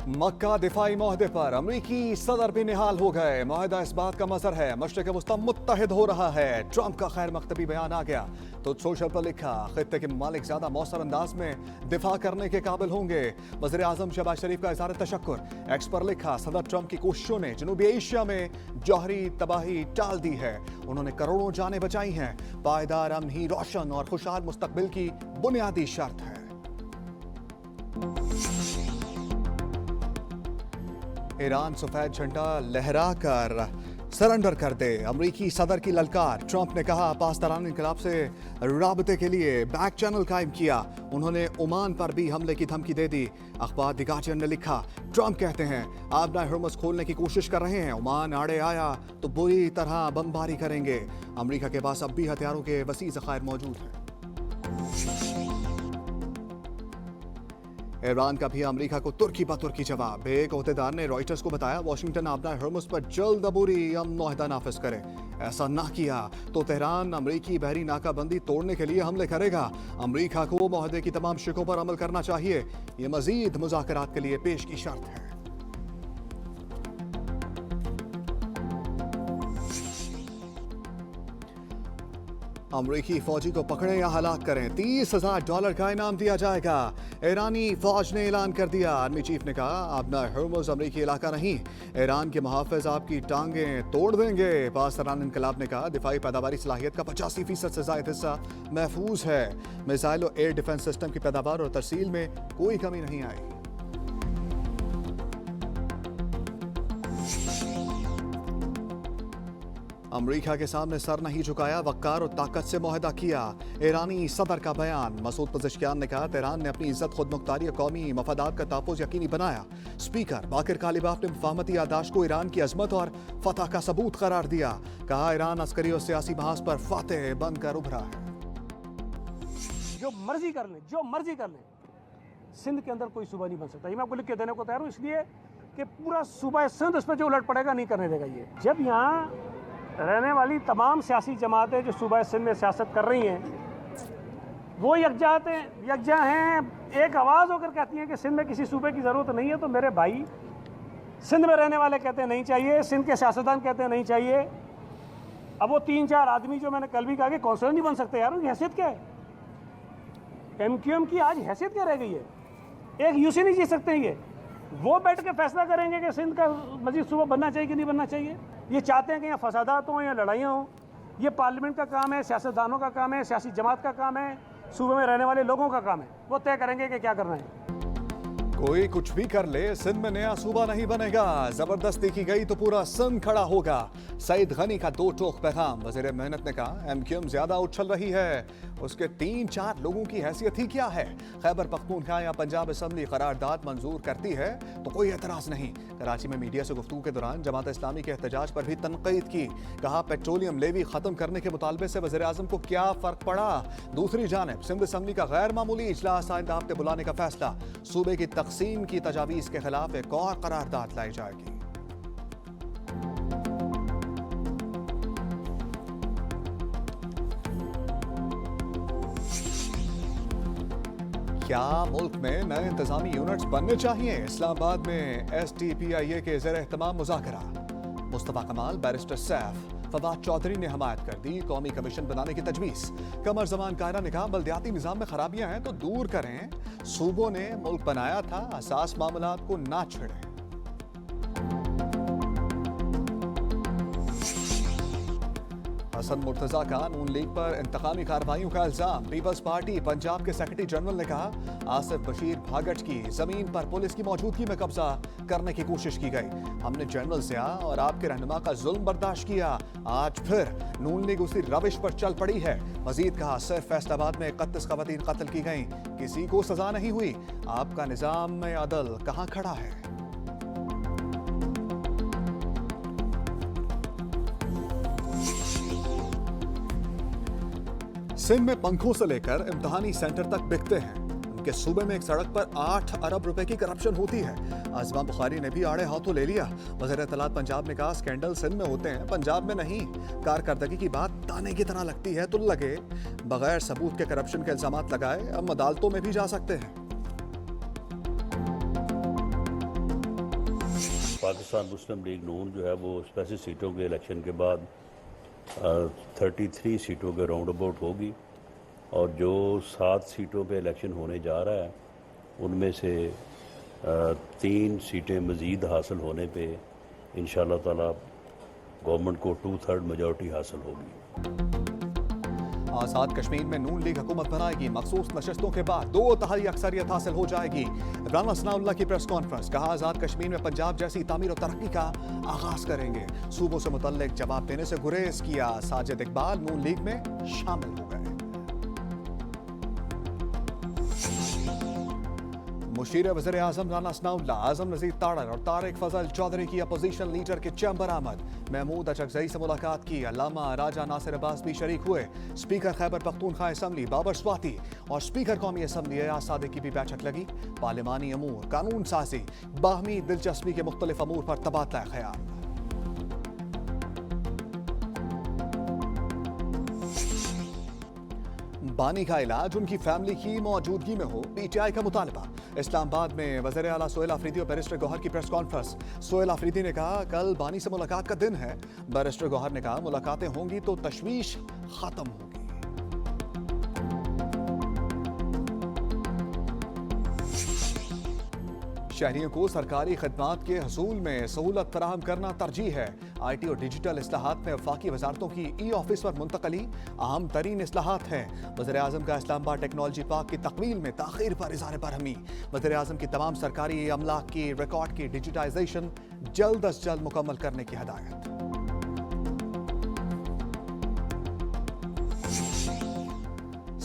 मक्का दिफाई माहदे पर अमरीकी सदर भी निहाल हो गए। माहदा इस बात का मजहर है मशरिक वस्ता मुत्तहिद हो रहा है। ट्रंप का खैर मकतबी बयान आ गया तो सोशल पर लिखा, खित्ते के ममालिक ज्यादा मौसर अंदाज में दिफा करने के काबिल होंगे। वज़ीर आज़म शहबाज शरीफ का इज़हार तशक्कुर। एक्स पर लिखा, सदर ट्रंप की कोशिशों ने जनूबी एशिया में जौहरी तबाही टाल दी है। उन्होंने करोड़ों जानें बचाई हैं। पायदार अमन ही रोशन और खुशहाल मुस्तकबिल की बुनियादी शर्त है। ईरान सफेद झंडा लहराकर सरेंडर कर दे, अमरीकी सदर की ललकार। ट्रंप ने कहा, पासदारान इनकलाब से राबते के लिए बैक चैनल कायम किया। उन्होंने ओमान पर भी हमले की धमकी दे दी। अखबार द गार्जियन ने लिखा, ट्रंप कहते हैं आबना हर्मुज़ खोलने की कोशिश कर रहे हैं। ओमान आड़े आया तो बुरी तरह बमबारी करेंगे। अमरीका के पास अब भी हथियारों के वसी ज़खायर मौजूद हैं। ईरान का भी अमेरिका को तुर्की पर तुर्की जवाब। एक ओहदेदार ने रॉयटर्स को बताया, वाशिंगटन आबना हर्मुज़ पर जल्द अबूरी अमन मुआहदा नाफिज करे। ऐसा ना किया तो तेहरान अमरीकी बहरी नाकाबंदी तोड़ने के लिए हमले करेगा। अमरीका को मुआहदे की तमाम शिकों पर अमल करना चाहिए। ये मजीद मुज़ाकरात के लिए पेश की शर्त है। अमरीकी फौजी को पकड़े या हलाक करें, $30,000 का इनाम दिया जाएगा। ईरानी फौज ने ऐलान कर दिया। आर्मी चीफ ने कहा, आबना हर्मुज़ अमरीकी इलाका नहीं, ईरान के मुहाफ़िज़ आपकी टांगें तोड़ देंगे। पासदारान इनकलाब ने कहा, दिफाई पैदावारी सलाहियत का 85% से ज़ायद हिस्सा महफूज है। मिसाइल और एयर डिफेंस सिस्टम की पैदावार और तरसील में कोई कमी नहीं आई। अमरीका के सामने सर नहीं झुकाया, वक़ार और ताकत से मुआहदा किया। ईरानी सदर का बयान। मसूद पज़ेश्कियान ने कहा, तेहरान ने अपनी इज्जत, खुदमुख्तारी और कौमी मफादात का तहफ़्फ़ुज़ यकीनी बनाया। स्पीकर बाकिर कालिबाफ ने मुफ़ाहमती यादाश्त को ईरान की अज़मत और फतह का सबूत करार दिया। कहा, ईरान अस्करी और सियासी बहस पर फातेह बनकर उभरा है। जो मर्जी कर लें, जो मर्जी कर लें, सिंध के अंदर कोई सूबा नहीं बन सकता। ये मैं आपको लिख के देने को तैयार हूँ, इसलिए कि पूरा सूबा सिंध उस पर जो उलट पड़ेगा नहीं करने देगा। ये जब यहाँ रहने वाली तमाम सियासी जमातें जो सूबा सिंध में सियासत कर रही हैं वो यकजा हैं, एक आवाज़ होकर कहती हैं कि सिंध में किसी सूबे की ज़रूरत नहीं है, तो मेरे भाई सिंध में रहने वाले कहते हैं नहीं चाहिए, सिंध के सियासतदान कहते हैं नहीं चाहिए। अब वो 3-4 आदमी जो मैंने कल भी कहा कि कौंसलर नहीं बन सकते, यार उनकी हैसियत क्या है? MQM की आज हैसियत क्या रह गई है? एक यूसी नहीं जी सकते ये, वो बैठ के फैसला करेंगे कि सिंध का मजीद सूबा बनना चाहिए कि नहीं बनना चाहिए। ये चाहते हैं कि यहाँ फसादात हों या लड़ाइयाँ हों। ये पार्लियामेंट का काम है, सियासतदानों का काम है, सियासी जमात का काम है, सूबे में रहने वाले लोगों का काम है। वो तय करेंगे कि क्या करना है। कोई कुछ भी कर ले, सिंध में नया सूबा नहीं बनेगा। जबरदस्ती की गई तो पूरा सिंध खड़ा होगा। सईद गनी का 2 टोक पैगाम। वज़ीर मेहनत ने कहा, MQM ज्यादा उछल रही है, उसके 3-4 लोगों की हैसियत ही क्या है? खैबर पख्तूनख्वा या पंजाब असम्बली करारदाद मंजूर करती है तो कोई एतराज नहीं। कराची में मीडिया से गुफ्तगू के दौरान जमात इस्लामी के एहतजाज पर भी तनकीद की। कहा, पेट्रोलियम लेवी खत्म करने के मुतालबे से वज़ीर आज़म को क्या फर्क पड़ा? दूसरी जानिब सिंध असम्बली का गैर मामूली इजलास आइंदा हफ्ते बुलाने का फैसला। सूबे की तकसीम की तजावीज़ के खिलाफ एक और करारदाद लाई जाएगी। क्या मुल्क में नए इंतजामी यूनिट्स बनने चाहिए? इस्लामाबाद में SDPIA के ज़ेर एहतमाम मुज़ाकरा। मुस्तफ़ा कमाल, बैरिस्टर सैफ, फवाद चौधरी ने हमायत कर दी कौमी कमीशन बनाने की तजवीज़। कमर जमान कायरा ने कहा, बल्दियाती निज़ाम में खराबियां हैं तो दूर करें। सूबों ने मुल्क बनाया था, असास मामलात को ना छेड़ें। हसन मुर्तजा का नून लीग पर इंतकामी कार्रवाइयों का इल्जाम। पीपल्स पार्टी पंजाब के सेक्रेटरी जनरल ने कहा, आसिफ बशीर भागट की जमीन पर पुलिस की मौजूदगी में कब्जा करने की कोशिश की गई। हमने जनरल ज़िया और आपके रहनुमा का जुल्म बर्दाश्त किया। आज फिर नून लीग उसी रविश पर चल पड़ी है। मजीद कहा, सिर्फ फैसलाबाद में 31 खवातीन कत्ल की गई, किसी को सजा नहीं हुई। आपका निजाम में अदल कहाँ खड़ा है? सिंध में पंखों से लेकर इम्तहानी सेंटर तक बिकते हैं। उनके सूबे में एक सड़क पर 8 अरब रुपए की करप्शन होती है। आज़मा बुखारी ने भी आड़े हाथों ले लिया। वज़ीर इत्तलात पंजाब ने कहा, स्कैंडल सिंध में होते हैं, पंजाब में नहीं। कारकर्दगी की बात ताने की तरह लगती है तो लगे, बगैर सबूत के करप्शन के इल्जामात लगाए अब अदालतों में भी जा सकते हैं। पाकिस्तान मुस्लिम लीग नून जो है वो स्पेसिफिक सीटों के इलेक्शन के बाद 33 सीटों के राउंड अबाउट होगी और जो 7 सीटों पे इलेक्शन होने जा रहा है उनमें से 3 सीटें मज़ीद हासिल होने पे इंशाअल्लाह ताला गवर्नमेंट को 2/3 मेजॉरिटी हासिल होगी। आज़ाद कश्मीर में नून लीग हुकूमत बनाएगी। मखसूस नशस्तों के बाद 2/3 अक्सरियत हासिल हो जाएगी। राना सनाउल्लाह की प्रेस कॉन्फ्रेंस, कहा आज़ाद कश्मीर में पंजाब जैसी तामीर और तरक्की का आगाज करेंगे। सूबों से मुतल्लिक जवाब देने से गुरेज किया। साजिद इकबाल नून लीग में शामिल हो गए। मुशीर वज़ीर आज़म राना सनाउल्लाह, आज़म नज़ीर ताड़र और तारिक फजल चौधरी की अपोजिशन लीडर के चैम्बर आमद। महमूद अचकजई से मुलाकात की। अल्लामा राजा नासिर अब्बास भी शरीक हुए। स्पीकर खैबर पख्तूनख्वा असम्बली बाबर स्वाति और स्पीकर कौमी असम्बली एयाज सादिक की भी बैठक लगी। पार्लिमानी अमूर, कानून साजी, बाहमी दिलचस्पी के मुख्तलिफ अमूर पर तबादला ख्याल। बानी का इलाज उनकी फैमिली की मौजूदगी में हो, पीटीआई का मुतालबा। इस्लामाबाद में वज़ीर आला सोहेल आफरीदी और बैरिस्टर गौहर की प्रेस कॉन्फ्रेंस। सोहेल आफरीदी ने कहा कल बानी से मुलाकात का दिन है। बैरिस्टर गौहर ने कहा मुलाकातें होंगी तो तशवीश खत्म होगी। शहरियों को सरकारी खदमात के हसूल में सहूलत फराहम करना तरजीह है। IT और डिजिटल इस्लाहात में वफाकी वजारतों की E-ऑफिस पर मुंतकली अहम तरीन इस्लाहात है। वज़ीर आज़म का इस्लामाबाद टेक्नोलॉजी पार्क की तकमील में ताख़ीर पर इज़हार बरहमी। वज़ीर आज़म की तमाम सरकारी अमलाक की रिकॉर्ड की डिजिटाइजेशन जल्द अज जल्द मुकम्मल करने की हदायत।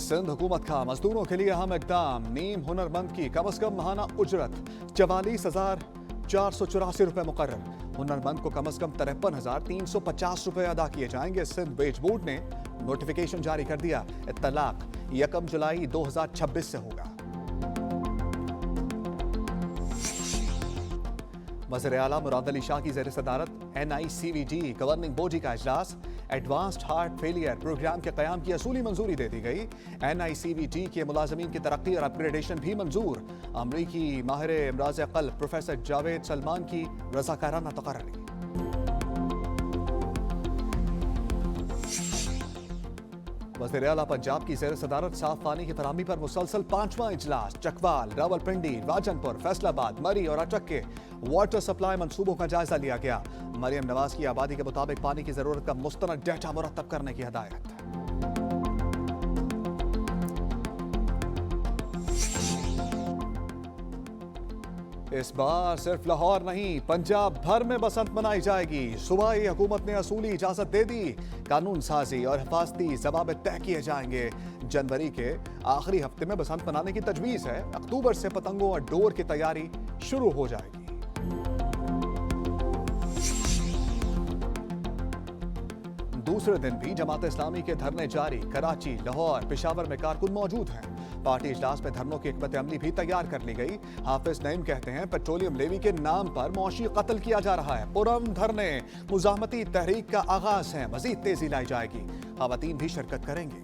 सिंध हुकूमत का मजदूरों के लिए अहम इकदाम। नीम हुनरमंद की कम अज कम माहाना उजरत 44,484 रुपये मुकर्रर। हुनरमंद को कम अज कम 53,350 रुपये अदा किए जाएंगे। सिंध वेज बोर्ड ने नोटिफिकेशन जारी कर दिया। इत्तलाक 1 जुलाई 2026 से होगा। वज़ीर आला मुराद अली शाह की ज़ेर सदारत NICVD गवर्निंग बॉडी का इजलास। एडवांस्ड हार्ट फेलियर प्रोग्राम के क़याम की असूली मंजूरी दे दी गई। NICVD के मुलाजमीन की तरक्की और अपग्रेडेशन भी मंजूर। अमरीकी माहिर अमराज़ क़ल्ब प्रोफेसर जावेद सलमान की रज़ाकाराना तक़र्री। वज़ीर आला पंजाब की ज़ेर सदारत साफ पानी की फराहमी पर मुसलसल 5वां इजलास। चकवाल, रावलपिंडी, राजनपुर, फैसलाबाद, मरी और अटक के वाटर सप्लाई मंसूबों का जायजा लिया गया। मरियम नवाज की आबादी के मुताबिक पानी की जरूरत का मुस्तनद डेटा मुरतब करने की हदायत। इस बार सिर्फ लाहौर नहीं पंजाब भर में बसंत मनाई जाएगी। सूबाई हुकूमत ने असूली इजाजत दे दी। कानून साजी और हिफाजती जवाब तय किए जाएंगे। जनवरी के आखिरी हफ्ते में बसंत मनाने की तजवीज है। अक्टूबर से पतंगों और डोर की तैयारी शुरू हो जाएगी। दूसरे दिन भी जमात इस्लामी के धरने जारी। कराची, लाहौर, पेशावर में कारकुन मौजूद हैं। पार्टी इजलास में धरनों की हिकमत अमली भी तैयार कर ली गई। हाफिज नईम कहते हैं पेट्रोलियम लेवी के नाम पर मौशी कत्ल किया जा रहा है। पुरम धरने मुजाहमती तहरीक का आगाज है। मजीद तेजी लाई जाएगी। खवातीन भी शिरकत करेंगी।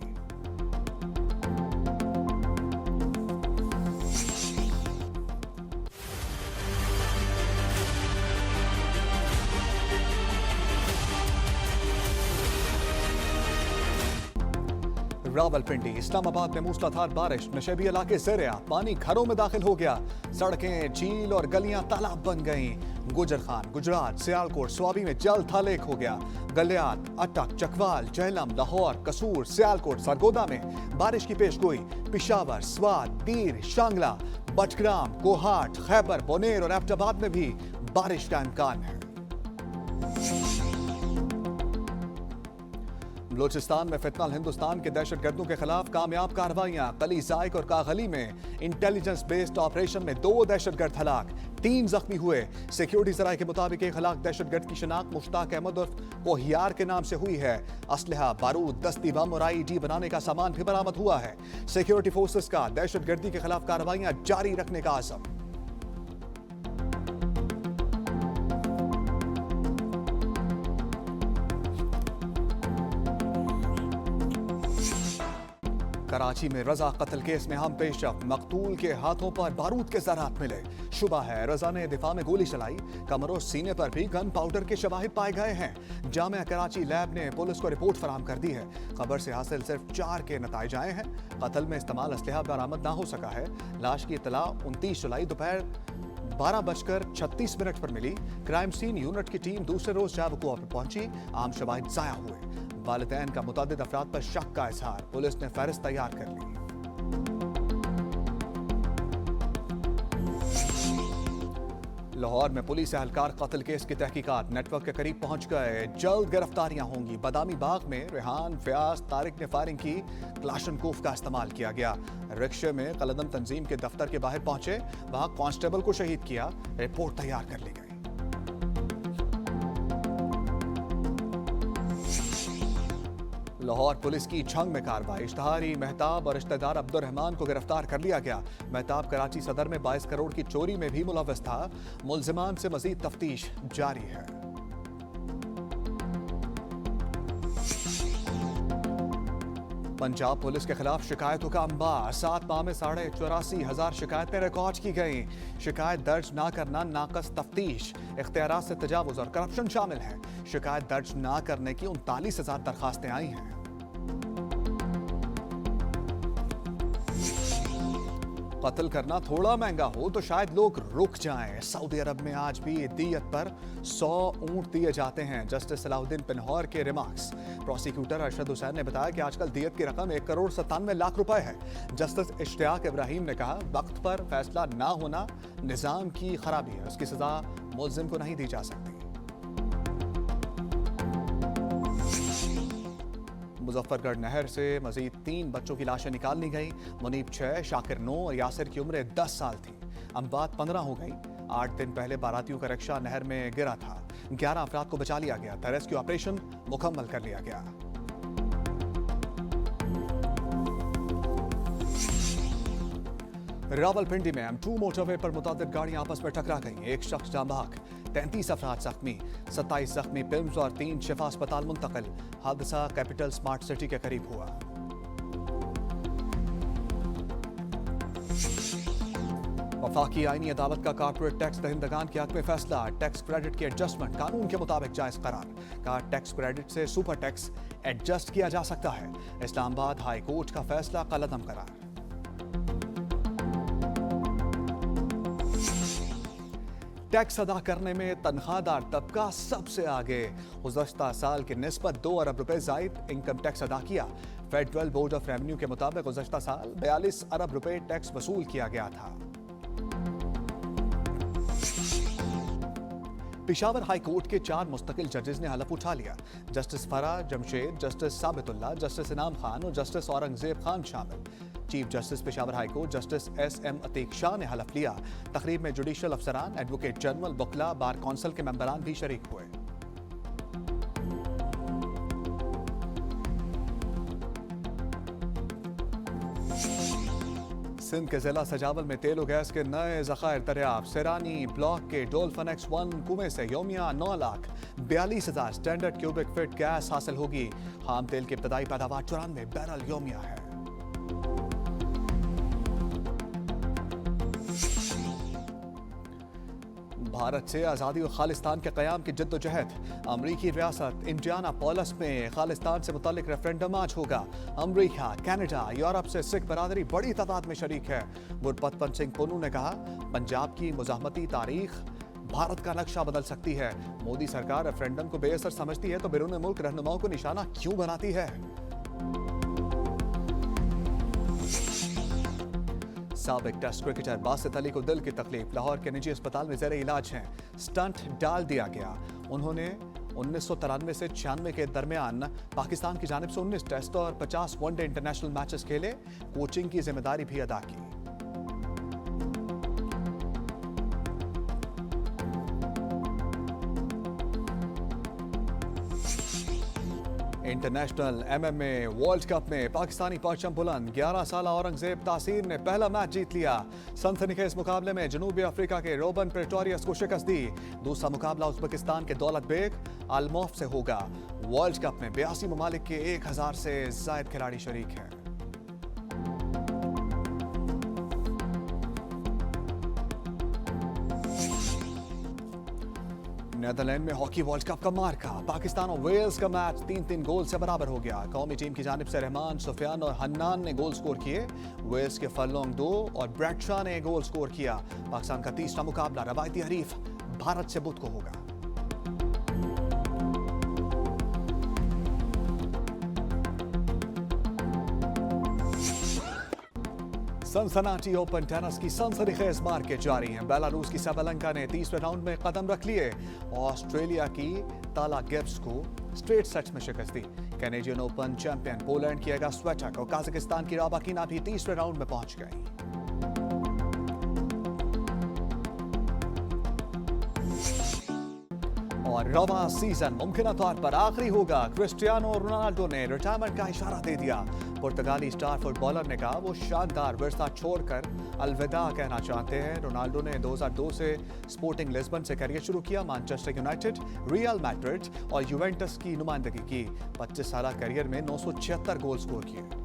रावलपिंडी, इस्लामाबाद में मूसलाधार बारिश, नशेबी इलाके ज़ेर-ए-आब, पानी घरों में दाखिल हो गया। सड़कें, झील और गलियां तालाब बन गईं। गुजरखान, गुजरात, सियालकोट, स्वाबी में जल थलेख हो गया। गलियात, अटक, चकवाल, जहलम, लाहौर, कसूर, सियालकोट, सरगोदा में बारिश की पेशगोई। पिशावर, स्वात, दीर, शांगला, बटग्राम, कोहाट, खैबर, बोनेर और एबटाबाद में भी बारिश का इम्कान है। बलोचिस्तान में फितनल हिंदुस्तान के दहशतगर्दों के खिलाफ कामयाब कार्रवाइयां। कली जायक और कागली में इंटेलिजेंस बेस्ड ऑपरेशन में 2 दहशतगर्द हलाक, 3 जख्मी हुए। सिक्योरिटी जराये के मुताबिक एक हलाक दहशतगर्द की शनाख्त मुश्ताक अहमद उर्फ कोहियार के नाम से हुई है। असलहा, बारूद, दस्ती बम और IED बनाने का सामान भी बरामद हुआ है। सिक्योरिटी फोर्सेस का दहशतगर्दी के खिलाफ कार्रवाइयां जारी रखने का आज़म। कराची में रजा कत्ल केस में हम पेशरफ। मकतूल के हाथों पर बारूद के ज़रात मिले। शुबा है रजा ने दिफा में गोली चलाई। कमर और सीने पर भी गन पाउडर के शवाहिद पाए गए हैं। जामिया कराची लैब ने पुलिस को रिपोर्ट फराहम कर दी है। खबर से हासिल सिर्फ 4 के नतीजे आए हैं। कत्ल में इस्तेमाल असलहा बरामद ना हो सका है। लाश की इतला 29 जुलाई दोपहर 12:36 पर मिली। क्राइम सीन यूनिट की टीम दूसरे रोज जावकुआ पर पहुंची। आम शवाहिद जाया हुए। वालिदैन का मुतअद्दिद अफराद पर शक का इजहार। पुलिस ने फहरिस्त तैयार कर ली। लाहौर में पुलिस एहलकार कत्ल केस की तहकीकात नेटवर्क के करीब पहुंच गए। जल्द गिरफ्तारियां होंगी। बादामी बाग में रेहान, फयाज, तारिक ने फायरिंग की। क्लाशनकोफ का इस्तेमाल किया गया। रिक्शे में कलदम तंजीम के दफ्तर के बाहर पहुंचे। वहां कांस्टेबल को शहीद किया। रिपोर्ट तैयार कर ली गई। लाहौर पुलिस की छंग में कार्रवाई। इश्तहारी मेहताब और रिश्तेदार अब्दुर्रहमान को गिरफ्तार कर लिया गया। मेहताब कराची सदर में 22 करोड़ की चोरी में भी मुलव्वस था। मुलजिमान से मजीद तफ्तीश जारी है। पंजाब पुलिस के खिलाफ शिकायतों का अंबार। 7 माह में 84,500 शिकायतें रिकॉर्ड की गई। शिकायत दर्ज ना करना नाकस तफ्तीश, इख्तियारात से तजावुज और करप्शन शामिल है। शिकायत दर्ज ना करने की 39,000 दरखास्तें आई हैं। कत्ल करना थोड़ा महंगा हो तो शायद लोग रुक जाएं। सऊदी अरब में आज भी दियत पर 100 ऊंट दिए जाते हैं। जस्टिस सलाहुद्दीन पिन्हौर के रिमार्क्स। प्रोसिक्यूटर अरशद हुसैन ने बताया कि आजकल दियत की रकम 1,97,00,000 रुपए है। जस्टिस इश्तियाक इब्राहिम ने कहा वक्त पर फैसला ना होना निजाम की खराबी है। उसकी सजा मुल्जिम को नहीं दी जा सकती। मुजफ्फरगढ़ नहर से मजीद 3 बच्चों की लाशें निकाल ली गई। मुनीब 6, शाकिर 9 और यासिर की उम्र 10 साल थी। अम्बात 15 हो गई। 8 दिन पहले बारातियों का रिक्शा नहर में गिरा था। 11 अफराद को बचा लिया गया था। रेस्क्यू ऑपरेशन मुकम्मल कर लिया गया। रावलपिंडी में M2 मोटरवे पर मुतअद्दिद गाड़ियां आपस में टकरा गईं। एक शख्स जाँ बहक, 33 अफराद जख्मी, 27 जख्मी पिम्स और 3 शिफा अस्पताल मुंतकिल। हादसा कैपिटल स्मार्ट सिटी के करीब हुआ। वफाकी आईनी अदालत का कॉर्पोरेट टैक्स दहिंदगान के हक में फैसला। टैक्स क्रेडिट की एडजस्टमेंट कानून के मुताबिक जायज करार। कहा टैक्स क्रेडिट से सुपर टैक्स एडजस्ट किया जा सकता है। इस्लामाबाद हाई कोर्ट का फैसला कलअदम करार। टैक्स अदा करने में तनख्वाहदार तबका सबसे आगे। गुज़श्ता साल की निस्बत 2 अरब रुपए जायद इनकम टैक्स अदा किया। फेडरल बोर्ड ऑफ रेवेन्यू के मुताबिक गुज़श्ता साल 42 अरब रुपए टैक्स वसूल किया गया था। पेशावर हाई कोर्ट के 4 मुस्तकिल जजेस ने हलफ उठा लिया। जस्टिस फरा जमशेद, जस्टिस साबितुल्लाह, जस्टिस इनाम खान और जस्टिस औरंगजेब खान शामिल। Chief justice Peshawar high court justice SM Atiq Shah ने हलफ लिया। तकरीब में जुडिशल अफसरान, एडवोकेट जनरल, वकला, बार कौंसिल के मेंबरान भी शरीक हुए। सिंध के जिला सजावल में तेल और गैस के नए ज़खायर दरियाफ्त। सैरानी ब्लॉक के डोल्फन X1 कुएं से यौमिया 9,42,000 स्टैंडर्ड क्यूबिक फीट गैस हासिल होगी। खाम तेल की इब्तदाई पैदावार 94 बैरल यौमिया है। भारत से आज़ादी और खालिस्तान के क़याम की जद्दोजहद। अमरीकी रियासत इंडियाना पॉलिस में खालिस्तान से मुतालिक रेफरेंडम आज होगा। अमरीका, कनाडा, यूरोप से सिख बरादरी बड़ी तादाद में शरीक है। गुरपतवंत सिंह पुन्नू ने कहा पंजाब की मुज़ाहमती तारीख भारत का नक्शा बदल सकती है। मोदी सरकार रेफरेंडम को बेअसर समझती है तो बैरून मुल्क रहनुमाओं को निशाना क्यों बनाती है। साबिक टेस्ट क्रिकेटर बासित अली को दिल की तकलीफ। लाहौर के निजी अस्पताल में ज़ेरे इलाज हैं। स्टंट डाल दिया गया। उन्होंने 1993 से 96 के दरमियान पाकिस्तान की जानिब से 19 टेस्ट और 50 वनडे इंटरनेशनल मैचेस खेले। कोचिंग की जिम्मेदारी भी अदा की। इंटरनेशनल MMA वर्ल्ड कप में पाकिस्तानी परचम बुलंद। 11 साल औरंगजेब तासीर ने पहला मैच जीत लिया। सनसनीखेज मुकाबले में जनूबी अफ्रीका के रोबन प्रेटोरियस को शिकस्त दी। दूसरा मुकाबला उज़्बेकिस्तान के दौलत बेग अल्मोफ से होगा। वर्ल्ड कप में 82 ममालिक के 1000 से ज़ायद खिलाड़ी शरीक हैं। नीदरलैंड में हॉकी वर्ल्ड कप का मार्का, पाकिस्तान और वेल्स का मैच 3-3 गोल से बराबर हो गया। कौमी टीम की जानिब से रहमान, सुफियान और हन्नान ने गोल स्कोर किए। वेल्स के फरलोंग 2 और ब्रैडशा ने गोल स्कोर किया। पाकिस्तान का तीसरा मुकाबला रवायती हरीफ भारत से बुध को होगा। सनसनाटी ओपन टेनिस की सनसनीखेज मार्केट जारी है। बेलारूस की सबलंका ने तीसरे राउंड में कदम रख लिए। ऑस्ट्रेलिया की ताला गिब्स को स्ट्रेट सेट्स में शिकस्त दी। कैनेडियन ओपन चैंपियन पोलैंड की एगा स्वेटक और काजाकिस्तान की राबाकिना भी तीसरे राउंड में पहुंच गई। और रवा सीजन मुमकिन तौर पर आखिरी होगा। क्रिस्टियानो रोनाल्डो ने रिटायरमेंट का इशारा दे दिया। पुर्तगाली स्टार फुटबॉलर ने कहा वो शानदार विरसा छोड़कर अलविदा कहना चाहते हैं। रोनाल्डो ने 2002 से स्पोर्टिंग लिस्बन से करियर शुरू किया। मैनचेस्टर यूनाइटेड, रियल मैड्रिड और यूवेंटस की नुमाइंदगी की। 25 साल करियर में 976 गोल स्कोर किए।